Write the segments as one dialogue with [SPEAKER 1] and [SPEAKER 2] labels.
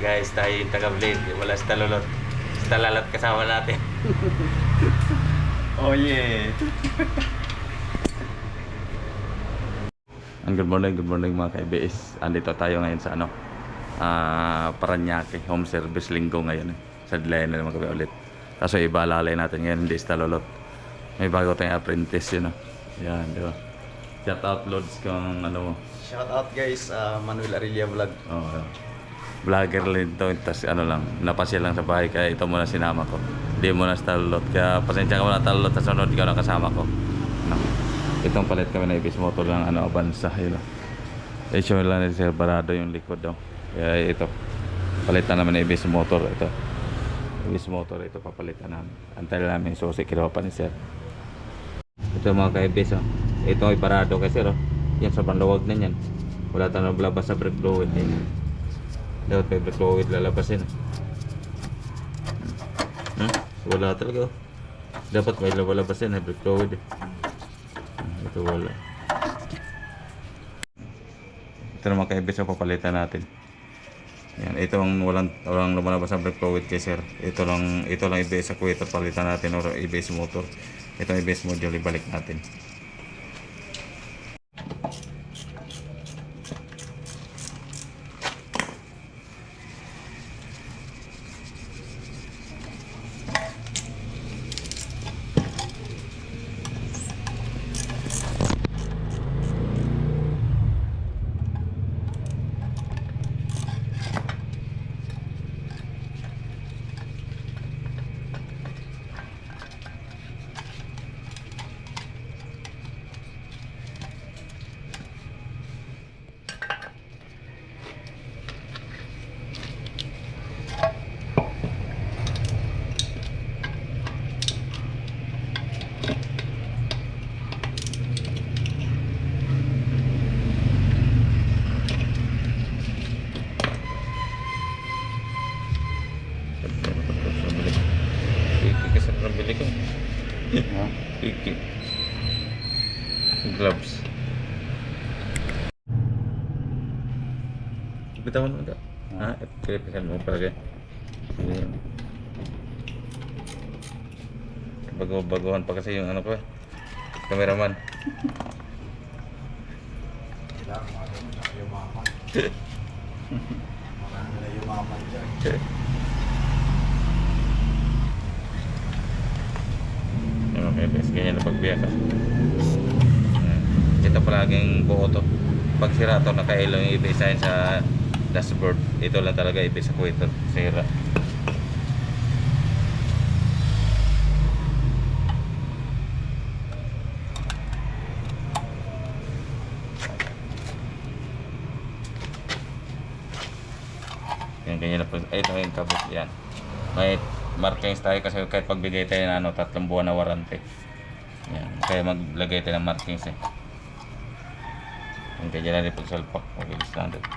[SPEAKER 1] Guys, tayo yung taga-blade. Wala si Talulot. Si Talalot kasama natin.
[SPEAKER 2] Oh yeah.
[SPEAKER 1] Good morning mga ka-IBS. Andito tayo ngayon sa Paranaque. Home service linggo ngayon. Sa Dilayan na naman kami ulit. Kaso iba lalay natin ngayon, hindi si Talulot. May bago tayong apprentice yun. Yan, di ba? Shout out Lods kung ano mo.
[SPEAKER 2] Shout out guys, Manuel Arilla Vlog.
[SPEAKER 1] Oh, vlogger rin ito. Tapos napasya lang sa bahay. Kaya ito muna sinama ko. Hindi muna si Talulot. Kaya pasensya ka muna Talulot. Sa sunod ikaw na kasama ko. Itong palit kami na ibis motor ng Avanza. Issue lang ni Sir Barado yung likod daw. Kaya ito. Palitan naman na ibis motor. Ito. Ibis motor. Ito papalitan namin. Antay namin yung susi. Kinuha pa ni Sir. Ito mga ka-ibis. Ito ay parado kay Sir. Yan sobrang luwag na yan. Wala tayong labas sa brake fluid. Dapat may brake fluid lalabasin. Wala talaga. Dapat may lalabasin na brake fluid. Ito wala. Ito naman ka-ibis ang papalitan natin. Yan, ito ang walang lumalabas ang brake fluid kay Sir. Ito lang ABS sa kuwet at palitan natin or ABS motor. Ito ang ABS module ibalik natin. Kiki gloves. Bitawan mo ito. Pilipisan mo para kaya bago-baguhan pa kasi yung ko cameraman.
[SPEAKER 2] Yumaman dyan.
[SPEAKER 1] Okay, bes, ganyan na pagbiyak ka. Ito palaging buo to. Pag sira to, nakailo yung ibisahin sa dashboard. Ito lang talaga ibis sa kuwet. Sira. Ganyan na po. Ito yung kabit yan. May markings tayo kasi kahit pagbigay tayo ng 3 buwan na warranty. Yan. Kaya maglagay tayo ng markings eh. Yung kaya dyan na pagsalpak. Mabilis lang dito.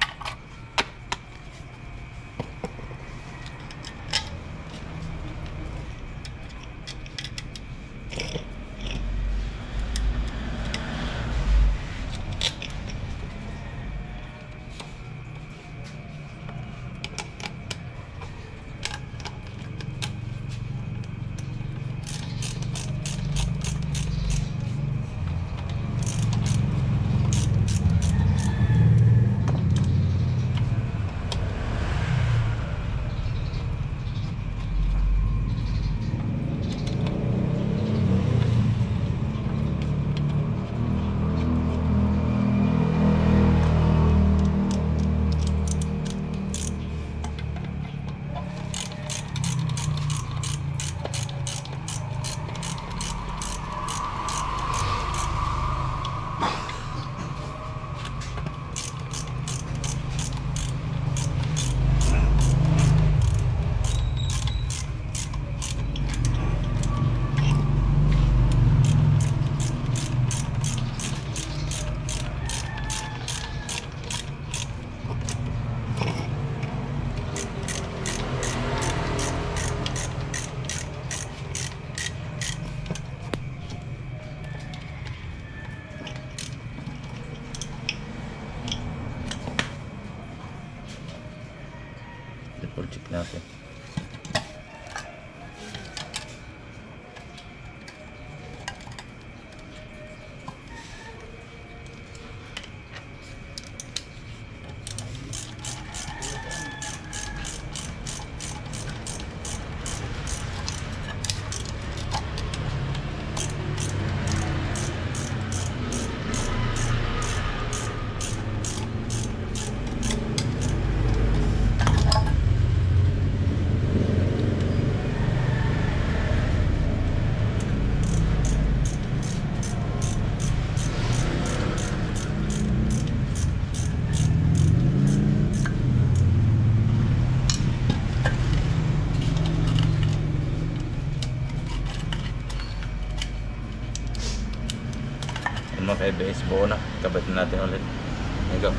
[SPEAKER 1] mga ka-ABS, buo na. Kabit na natin ulit. There you go.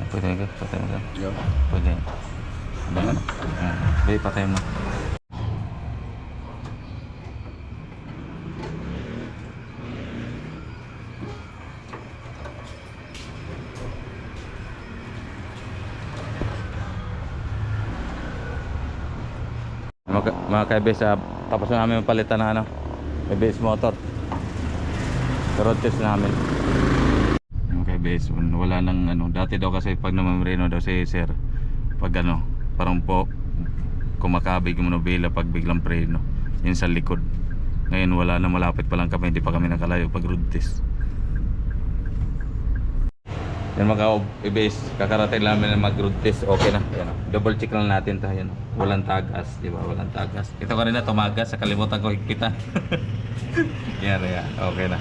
[SPEAKER 1] Pwede ka, patay mo lang.
[SPEAKER 2] Yo.
[SPEAKER 1] Pwede. Ba? Babe, patay mo. Mga ka-ABS, tapos na namin palitan na ABS motor. Road test namin. Yung ka-ABS, wala nang dati daw kasi pag namamreno daw si sir, pag parang po kumakabig yung manubela pag biglang preno, yun sa likod. Ngayon wala na, malapit pa lang kami, hindi pa kami nakalayo pag road test. Yan mga ABS, kakarating namin na mag road test, okay na. Yan, double check lang natin to, yan. Walang tagas, di ba? Walang tagas. Ito kanina tumagas, sa kalimutan ko higpitan. Yan, okay na.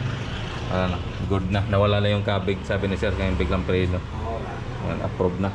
[SPEAKER 1] Wala na, good na. Nawala na yung kabig, sabi ni sir, ngayon biglang preno. Yan, approve na.